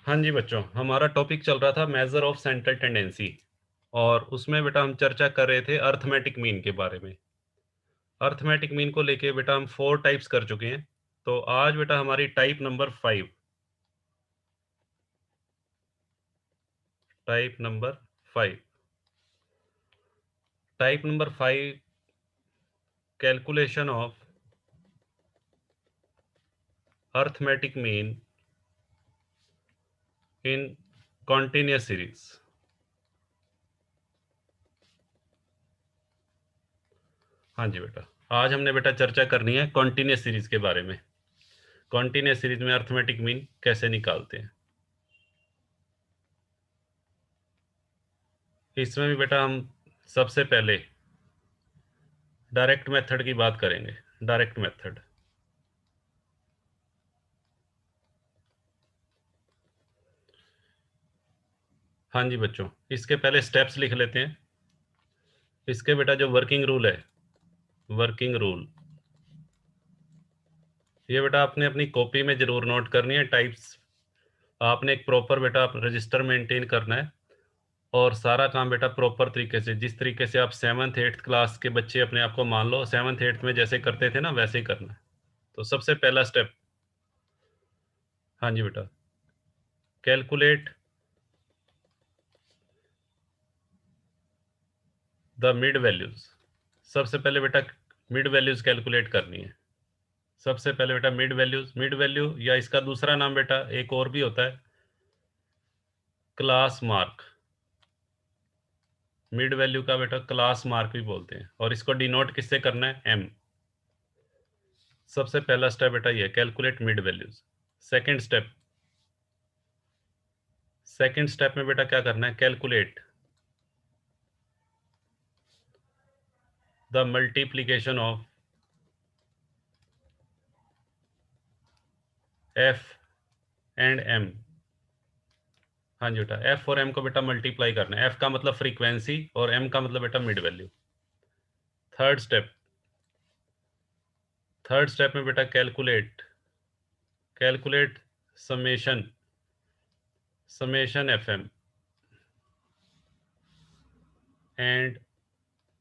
हाँ जी बच्चों, हमारा टॉपिक चल रहा था मेजर ऑफ सेंट्रल टेंडेंसी और उसमें बेटा हम चर्चा कर रहे थे अरिथमेटिक मीन के बारे में। अरिथमेटिक मीन को लेके बेटा हम 4 टाइप्स कर चुके हैं। तो आज बेटा हमारी type number 5 type number 5 type number 5 calculation of arithmetic mean in continuous series. हाँ जी बेटा, आज हमने बेटा चर्चा करनी है कॉन्टिन्यूअस सीरीज के बारे में। कॉन्टिन्यूअस सीरीज में अरिथमेटिक मीन कैसे निकालते हैं। इसमें भी बेटा हम सबसे पहले डायरेक्ट मेथड की बात करेंगे। Direct method. हाँ जी बच्चों, इसके पहले स्टेप्स लिख लेते हैं। इसके बेटा जो वर्किंग रूल है, वर्किंग रूल, ये बेटा आपने अपनी कॉपी में जरूर नोट करनी है। टाइप्स आपने एक प्रॉपर बेटा आप रजिस्टर मेंटेन करना है और सारा काम बेटा प्रॉपर तरीके से, जिस तरीके से आप 7th 8th क्लास के बच्चे अपने आप को मान लो 7th 8th में जैसे करते थे ना, वैसे ही करना है। तो सबसे पहला स्टेप, हाँ जी बेटा, कैलकुलेट द मिड वैल्यूज। सबसे पहले बेटा मिड वैल्यूज कैलकुलेट करनी है। सबसे पहले बेटा मिड वैल्यूज, मिड वैल्यू या इसका दूसरा नाम बेटा एक और भी होता है, क्लास मार्क। मिड वैल्यू का बेटा क्लास मार्क भी बोलते हैं और इसको डिनोट किससे करना है, एम। सबसे पहला स्टेप बेटा ये calculate mid values. Second step, second step में बेटा क्या करना है, calculate the multiplication of F and M. हाँ जी बेटा, एफ और एम को बेटा मल्टीप्लाई करना है। एफ का मतलब फ्रीक्वेंसी और एम का मतलब बेटा mid value. Third step, third step में बेटा calculate, calculate summation, summation F M and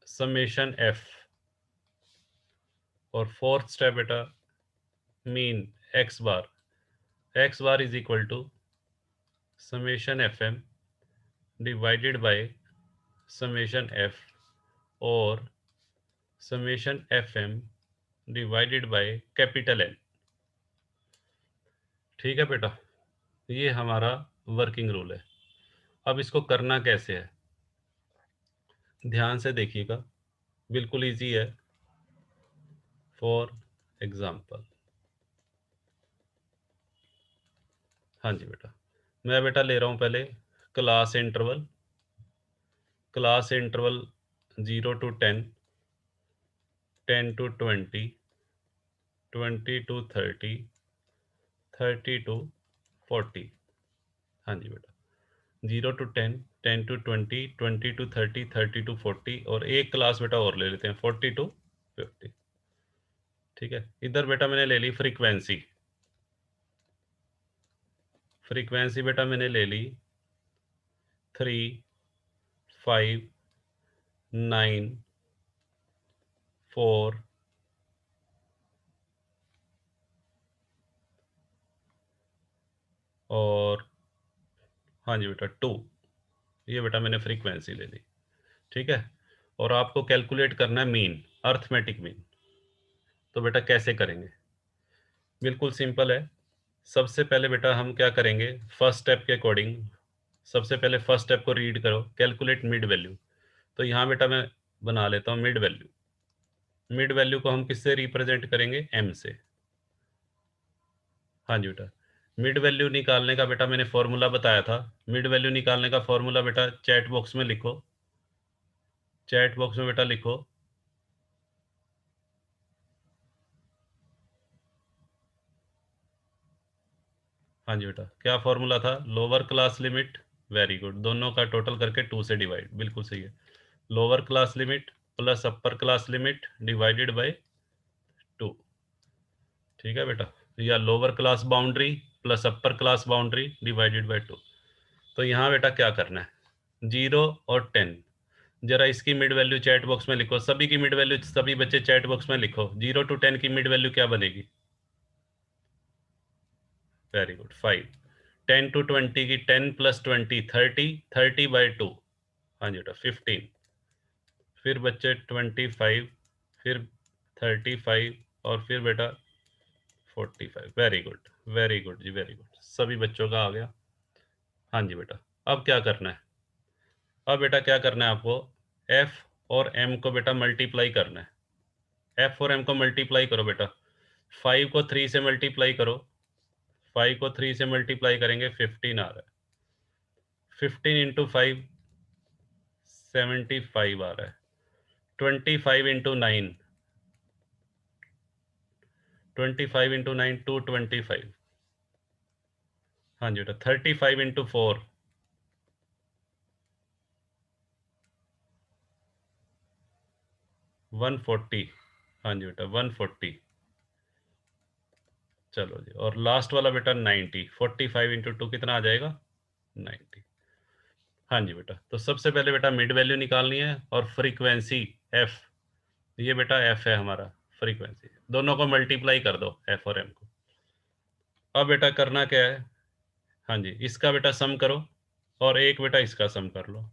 summation F. और फोर्थ स्टेप बेटा mean X bar, X bar is equal to summation F M divided by summation F और summation F M divided by capital N. ठीक है बेटा, ये हमारा working rule है। अब इसको करना कैसे है, ध्यान से देखिएगा, बिल्कुल इजी है। फॉर एग्जाम्पल, हाँ जी बेटा, मैं बेटा ले रहा हूँ पहले class interval, class interval 0 to 10, 10 to 20, 20 to 30, 30 to 40। हाँ जी बेटा, 0 to 10, 10 to 20, 20 to 30, 30 to 40 और एक क्लास बेटा और ले लेते हैं 40 to 50। ठीक है, इधर बेटा मैंने ले ली फ्रीक्वेंसी, फ्रीक्वेंसी बेटा मैंने ले ली 3, 5, 9, 4, और हाँ जी बेटा 2। ये बेटा मैंने फ्रीक्वेंसी ले ली। ठीक है, और आपको कैलकुलेट करना है मीन, अर्थमेटिक मीन। तो बेटा कैसे करेंगे, बिल्कुल सिंपल है। सबसे पहले बेटा हम क्या करेंगे, फर्स्ट स्टेप के अकॉर्डिंग, सबसे पहले फर्स्ट स्टेप को रीड करो, कैलकुलेट मिड वैल्यू। तो यहाँ बेटा मैं बना लेता हूँ मिड वैल्यू। मिड वैल्यू को हम किससे रिप्रेजेंट करेंगे, एम से। हाँ जी बेटा, मिड वैल्यू निकालने का बेटा मैंने फॉर्मूला बताया था। मिड वैल्यू निकालने का फॉर्मूला बेटा चैट बॉक्स में लिखो, चैट बॉक्स में बेटा लिखो। हाँ जी बेटा, क्या फॉर्मूला था, lower class limit, very good, दोनों का टोटल करके 2 से डिवाइड, बिल्कुल सही है। Lower class limit plus upper class limit divided by 2। ठीक है बेटा, या lower class boundary plus upper class boundary divided by 2। तो यहाँ बेटा क्या करना है, 0 और 10। जरा इसकी मिड वैल्यू चैट बॉक्स में लिखो, सभी की मिड वैल्यू सभी बच्चे चैट बॉक्स में लिखो। 0 to 10 की मिड वैल्यू क्या बनेगी? Very good, 5। 10 to 20 की 10 + 20 30, 30/2। हाँ जी बेटा 15। फिर बच्चे 25, फिर 35 और फिर बेटा 45। वेरी गुड, वेरी गुड जी, वेरी गुड, सभी बच्चों का आ गया। हाँ जी बेटा, अब क्या करना है? अब बेटा क्या करना है आपको, f और m को बेटा मल्टीप्लाई करना है। f और m को मल्टीप्लाई करो बेटा। 5 को 3 से मल्टीप्लाई करो, 5 को 3 से मल्टीप्लाई करेंगे 15 आ रहा है। 15 इंटू 5 75 आ रहा है। 25 इंटू 9, 25 इंटू 9 225। हाँ जी बेटा 35 इंटू 4 140। हाँ जी बेटा 140। चलो जी, और लास्ट वाला बेटा 90। 45 इंटू 2 कितना आ जाएगा? 90। हाँ जी बेटा, तो सबसे पहले बेटा मिड वैल्यू निकालनी है और फ्रीक्वेंसी एफ, ये बेटा एफ है हमारा फ्रीक्वेंसी, दोनों को मल्टीप्लाई कर दो एफ और एम को। अब बेटा करना क्या है, हाँ जी इसका बेटा सम करो और एक बेटा इसका सम कर लो।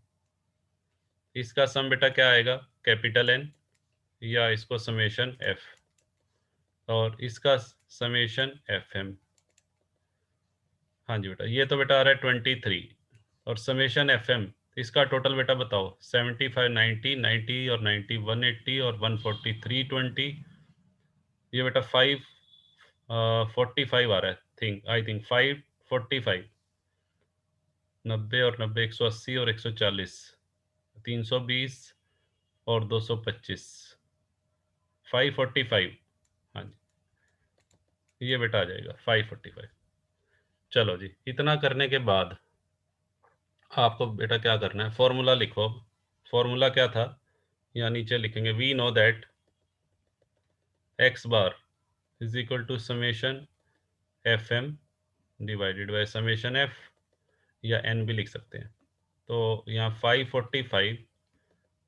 इसका सम बेटा क्या आएगा, कैपिटल एन, या इसको समेशन एफ, और इसका समेशन एफ एम। हाँ जी बेटा, ये तो बेटा आ रहा है 23, और समेशन एफ एम इसका टोटल बेटा बताओ, 75 90 90 और 90 180 और 143 20। ये बेटा 545 आ रहा है, आई थिंक 545। 90 और 90 180 और 140 320 और 225 545। हाँ जी ये बेटा आ जाएगा 545। चलो जी, इतना करने के बाद आपको बेटा क्या करना है, फॉर्मूला लिखो। फॉर्मूला क्या था, यहाँ नीचे लिखेंगे, we know that x bar is equal to summation F M divided by summation F, या n भी लिख सकते हैं। तो यहाँ 545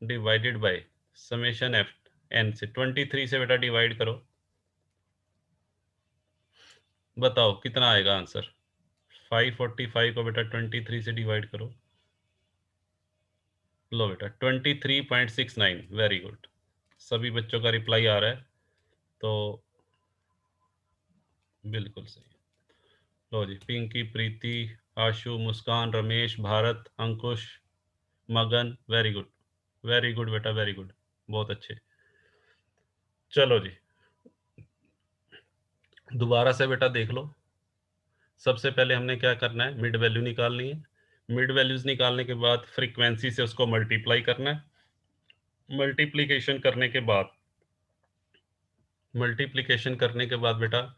divided by summation F n से 23 से बेटा डिवाइड करो, बताओ कितना आएगा आंसर। 545 को बेटा 23 से डिवाइड करो, लो बेटा 23.69। वेरी गुड, सभी बच्चों का रिप्लाई आ रहा है, तो बिल्कुल सही। लो जी, पिंकी, प्रीति, आशु, मुस्कान, रमेश, भारत, अंकुश, मगन, वेरी गुड, वेरी गुड बेटा, वेरी गुड, बहुत अच्छे। चलो जी, दोबारा से बेटा देख लो। सबसे पहले हमने क्या करना है, मिड वैल्यू निकालनी है। मिड वैल्यूज निकालने के बाद फ्रीक्वेंसी से उसको मल्टीप्लाई करना है। मल्टीप्लिकेशन करने के बाद मल्टीप्लिकेशन करने के बाद बेटा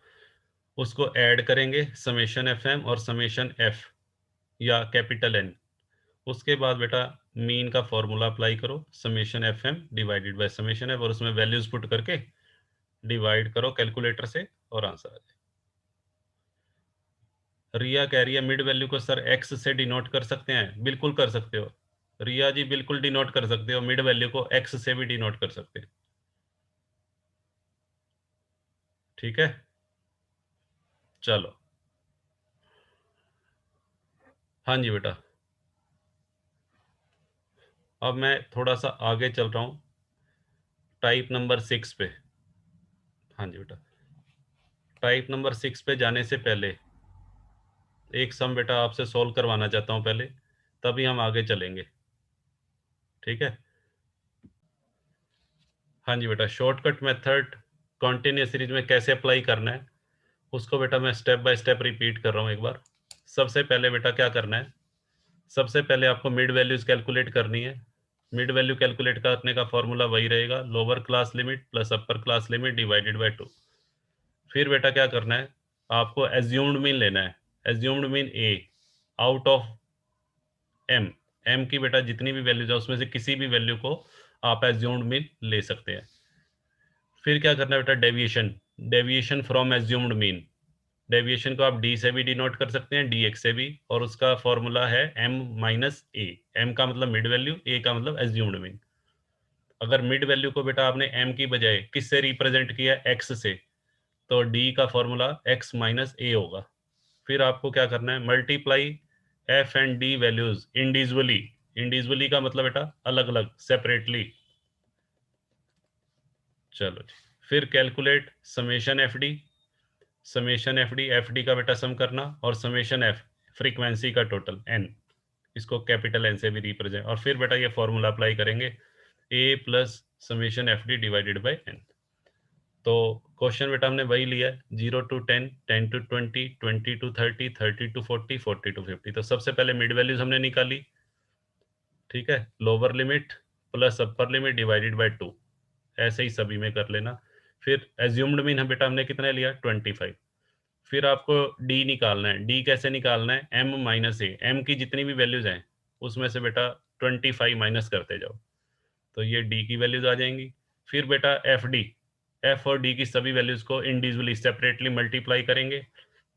उसको ऐड करेंगे समेशन एफ एम और समेशन एफ, या कैपिटल एन। उसके बाद बेटा मीन का फॉर्मूला अप्लाई करो, summation F M divided by summation F, और उसमें वैल्यूज पुट करके डिवाइड करो कैलकुलेटर से, और आंसर आ जाए। रिया कह रही है मिड वैल्यू को सर एक्स से डिनोट कर सकते हैं, बिल्कुल कर सकते हो रिया जी, बिल्कुल डिनोट कर सकते हो, मिड वैल्यू को एक्स से भी डिनोट कर सकते हैं। ठीक है, चलो। हाँ जी बेटा, अब मैं थोड़ा सा आगे चल रहा हूँ टाइप नंबर 6 पे। हाँ जी बेटा, टाइप नंबर 6 पे जाने से पहले एक सम बेटा आपसे सॉल्व करवाना चाहता हूँ पहले, तभी हम आगे चलेंगे। ठीक है, हाँ जी बेटा, शॉर्टकट मेथड कॉन्टिन्यूस सीरीज में कैसे अप्लाई करना है उसको बेटा मैं स्टेप बाय स्टेप रिपीट कर रहा हूँ एक बार। सबसे पहले बेटा क्या करना है, सबसे पहले आपको मिड वैल्यूज कैलकुलेट करनी है। मिड वैल्यू कैलकुलेट करने का फॉर्मूला वही रहेगा, lower class limit plus upper class limit divided by 2। फिर बेटा क्या करना है, आपको एज्यूम्ड मीन लेना है। Assumed mean A out of M. M की बेटा जितनी भी वैल्यूज है उसमें से किसी भी वैल्यू को आप एज्यूम्ड मीन ले सकते हैं। फिर क्या करना है बेटा, deviation, deviation from assumed mean. Deviation को आप डी से भी डिनोट कर सकते हैं, डी एक्स से भी, और उसका फॉर्मूला है m माइनस ए। एम का मतलब मिड वैल्यू, ए का मतलब एज्यूम्ड मीन। अगर मिड वैल्यू को बेटा आपने m की बजाय किससे रिप्रेजेंट किया, x से, तो d का फॉर्मूला x माइनस ए होगा। फिर आपको क्या करना है, multiply f and d values individually. Individually का मतलब बेटा अलग अलग, सेपरेटली। चलो जी, फिर calculate summation F D. Summation F D का बेटा सम करना, और समेशन एफ फ्रीक्वेंसी का टोटल एन, इसको कैपिटल एन से भी रिप्रेजेंट, और फिर बेटा ये फॉर्मूला अप्लाई करेंगे, A plus summation F D divided by N. तो क्वेश्चन बेटा हमने वही लिया है, 0 to 10, 10 to 20, 20 to 30, 30 to 40, 40 to 50। तो सबसे पहले मिड वैल्यूज हमने निकाली, ठीक है, lower limit plus upper limit divided by 2, ऐसे ही सभी में कर लेना। फिर एज्यूम्ड मीन हम बेटा हमने कितना लिया, 25। फिर आपको डी निकालना है। डी कैसे निकालना है, एम माइनस ए, एम की जितनी भी वैल्यूज हैं उसमें से बेटा 25 माइनस करते जाओ, तो ये डी की वैल्यूज आ जाएंगी। फिर बेटा एफ डी, एफ और डी की सभी वैल्यूज को इंडिविजुअली सेपरेटली मल्टीप्लाई करेंगे,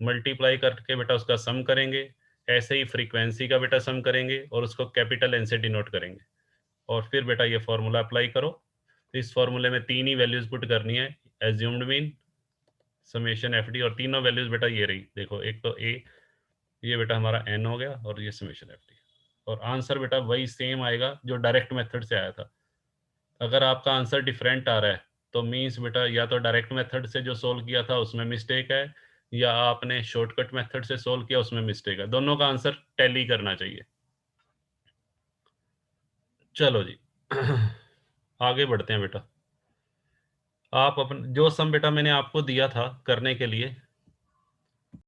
मल्टीप्लाई करके बेटा उसका सम करेंगे। ऐसे ही फ्रीक्वेंसी का बेटा सम करेंगे और उसको कैपिटल एन से डिनोट करेंगे, और फिर बेटा ये फॉर्मूला अप्लाई करो। इस फॉर्मूले में तीन ही वैल्यूज पुट करनी है, assumed mean, summation F D, और तीनों वैल्यूज बेटा ये रही, देखो एक तो ए, ये बेटा हमारा एन हो गया, और ये समेशन एफ डी। और आंसर बेटा वही सेम आएगा जो डायरेक्ट मेथड से आया था। अगर आपका आंसर डिफरेंट आ रहा है तो मीन्स बेटा या तो डायरेक्ट मेथड से जो सोल्व किया था उसमें मिस्टेक है, या आपने शॉर्टकट मेथड से सोल्व किया उसमें मिस्टेक है। दोनों का आंसर टैली करना चाहिए। चलो जी आगे बढ़ते हैं बेटा। आप अपन जो सम बेटा मैंने आपको दिया था करने के लिए,